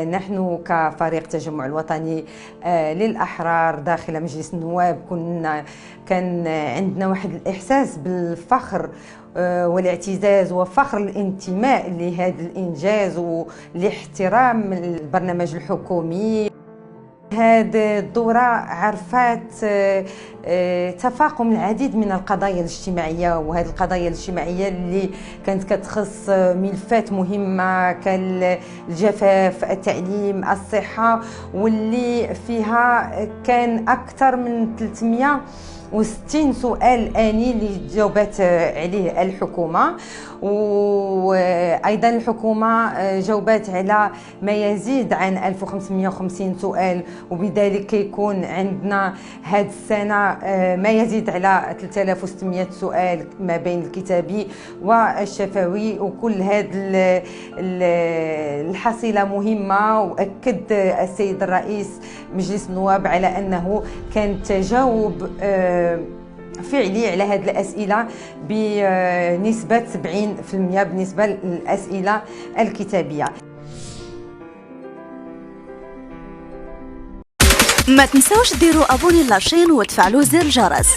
نحن كفريق تجمع الوطني للأحرار داخل مجلس النواب كان عندنا واحد الإحساس بالفخر والاعتزاز وفخر الانتماء لهذا الإنجاز ولاحترام البرنامج الحكومي. هذه الدورة عرفت تفاقم العديد من القضايا الاجتماعية، وهذه القضايا الاجتماعية اللي كانت كتخص ملفات مهمة كالجفاف، التعليم، الصحة، واللي فيها كان أكثر من 360 سؤال آني اللي جاوبت عليه الحكومة. وأيضا الحكومة جاوبت على ما يزيد عن 1550 سؤال، وبذلك يكون عندنا هذه السنة ما يزيد على 3600 سؤال ما بين الكتابي والشفوي. وكل هذه الحصيلة مهمة، وأكد السيد الرئيس مجلس النواب على أنه كان تجاوب فعلي على هذه الأسئلة بنسبة 70% بالنسبة للأسئلة الكتابية. ما تنسوش ديروا ابوني لاشين وتفعلوا زر الجرس.